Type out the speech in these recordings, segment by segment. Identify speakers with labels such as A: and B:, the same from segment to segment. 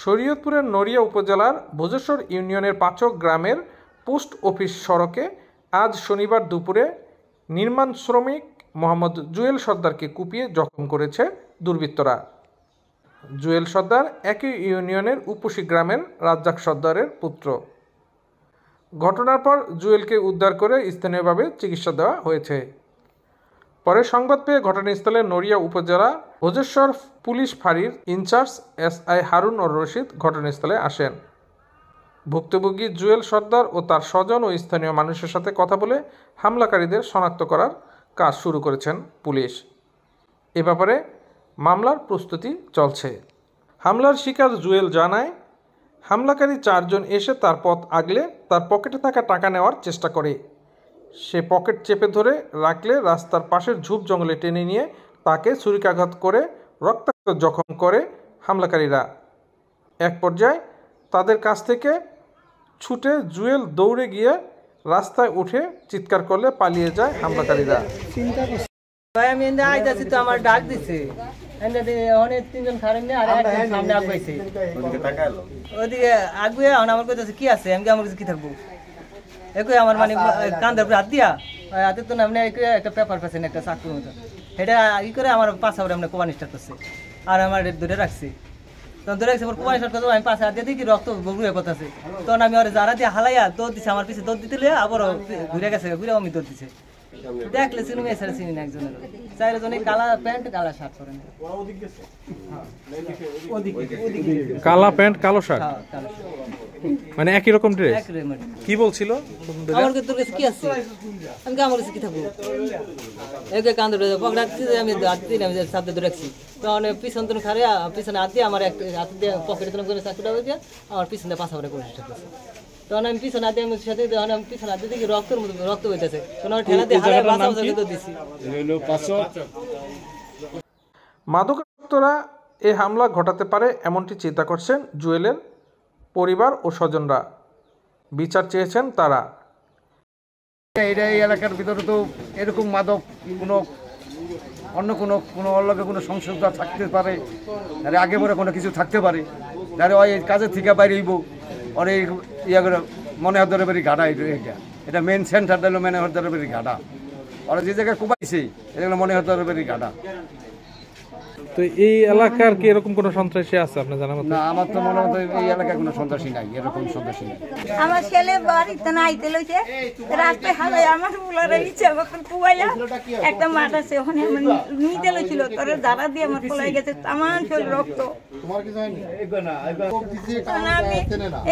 A: শরীয়তপুরের নড়িয়া উপজেলার ভোজেশ্বর ইউনিয়নের পাচক গ্রামের পোস্ট অফিস সড়কে আজ শনিবার দুপুরে নির্মাণ শ্রমিক মোহাম্মদ জুয়েল সর্দারকে কুপিয়ে জখম করেছে দুর্বৃত্তরা। জুয়েল সর্দার একই ইউনিয়নের উপসী গ্রামের রাজ্জাক সর্দারের পুত্র। ঘটনার পর জুয়েলকে উদ্ধার করে স্থানীয়ভাবে চিকিৎসা দেওয়া হয়েছে। পরে সংবাদ পেয়ে ঘটনাস্থলে নড়িয়া উপজেলা ভোজেশ্বর পুলিশ ফাঁড়ির ইনচার্জ এসআই হারুন রশিদ ঘটনাস্থলে আসেন। ভুক্তভোগী জুয়েল সর্দার ও তার স্বজন ও স্থানীয় মানুষের সাথে কথা বলে হামলাকারীদের শনাক্ত করার কাজ শুরু করেছেন পুলিশ। এ ব্যাপারে মামলার প্রস্তুতি চলছে। হামলার শিকার জুয়েল জানায়, হামলাকারী 4 জন এসে তার পথ আগলে তার পকেটে থাকা টাকা নেওয়ার চেষ্টা করে। সে পকেট চেপে ধরে রাখলে রাস্তার পাশের ঝোপ জঙ্গলে টেনে নিয়ে তাকে ছুরিকাঘাত করে রক্তাক্ত জখম করে হামলাকারীরা। এক পর্যায়ে তাদের কাছ থেকে ছুটে জুয়েল দৌড়ে গিয়ে রাস্তায় উঠে চিৎকার করলে পালিয়ে যায় হামলাকারীরা।
B: আমি আইতাছি তো আমার ডাক দিছে, অনেক 3 জন খারেন না আর একজন সামনে আগাইছে, ওদিকে আগুয়ে আমার কইতাছে কি আছে, আমি আমার কি থাকবো, একই আমার মানে কান্দার উপরে হাত দিয়া হাতে তো নামনে একটা পেপার পেছেন একটা চাকুর মতো, এটা ই করে আমার পাশা উপরে আমরা কোবানি স্টার্ট করছে আর আমার ধরে রাখছে। তখন ধরে রাখছে আমার কোবানি স্টার্ট করতে আমি পাশে হাত দিয়ে দেখি রক্ত ঘুরে পড়তেছে। তখন আমি ওরা যারা দিয়ে হালাইয়া দৌড় দিছে, আমার পিছিয়ে দৌড় দিতে আবার ঘুরে গেছে, ঘুরে আমি দৌড় দিছে। দেখলে চিনি এছাড়া চিনি না একজনের, 4 জনে কালা প্যান্ট কালা শার্ট পরেন,
A: কালা প্যান্ট কালো শার্ট, মানে একই রকম ড্রেস। কি বলছিল
B: আমার তোর কাছে কি আছে, আমি আমার কাছে কি থাকবো, একে কান ধরে পকড়াচ্ছি, আমি হাত দিয়ে আমি সাথে ধরে রাখছি। তখন পিছন তো খারে পিছনে হাত দিয়ে আমার এক হাত দিয়ে পকেটে তো করে চাকুটা দিয়ে আমার পিছনে পাশা করে করে তখন আমি পিছনে হাতে আমি সাথে আমি পিছনে হাতে দেখি রক্তের মতো রক্ত হইতেছে, তখন আমি ঠেলা দিয়ে হারায় বাঁচা দিছি।
A: মাদকাসক্তরা এই হামলা ঘটাতে পারে এমনটি চিন্তা করছেন জুয়েলের পরিবার ও স্বজনরা। বিচার চেয়েছেন তারা।
C: এই এলাকার ভিতরে তো এরকম মাদক অন্য কোনো অল্লগে কোনো সংসদটা থাকতে পারে, আগে পরে কোনো কিছু থাকতে পারে, যারা ওই কাজের থেকে বাইরে হইব অনেক ইয়া করে মনে হতে পারি ঘাটা, এটা মেন সেন্টার দিল মনে হতে পারি ঘাটা, ওরা যে জায়গায় কুবাইছে এগুলো মনে হতে পারি ঘাটা।
A: তো এই এলাকার কি এরকম কোনো সন্ত্রাসী আছে আপনার জানা মতো?
C: না, আমার তো মনে হতো এই এলাকায় কোনো সন্ত্রাসী নাই, এরকম সন্ত্রাসী নাই।
D: আমার ছেলে বাড়িতে না আইতে লইছে, রাস্তায় হালাই আমার উলারে ইচ্ছা মতন কুবাইয়া একটা মাঠ আছে ওখানে আমার নিতে লইছিল, তোরে দাঁড়া দিয়ে আমার পলাই গেছে, তামান শরীর রক্ত। তোমার কিছু হয়নি?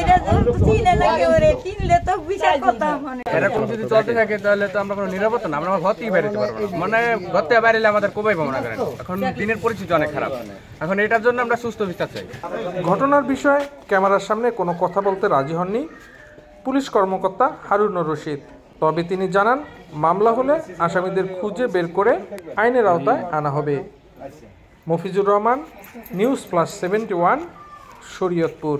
D: এটা চিনে না কেউ রে, চিনলে তো বিচার করতাম।
E: এরকম যদি চলতে থাকে তাহলে তো আমরা কোনো নিরাপত্তা না, আমরা ঘর থেকে বেরোতে পারবো না, মানে ঘর থেকে বাইরে আমাদের কোবাই মনে করেন। এখন দিনের পরিস্থিতি অনেক খারাপ, এখন এটার জন্য আমরা সুস্থ বিচার চাই।
A: ঘটনার বিষয়ে ক্যামেরার সামনে কোনো কথা বলতে রাজি হননি পুলিশ কর্মকর্তা হারুন রশিদ। তবে তিনি জানান, মামলা হলে আসামিদের খুঁজে বের করে আইনের আওতায় আনা হবে। Mafizur Rahman, news plus 71, Shariatpur.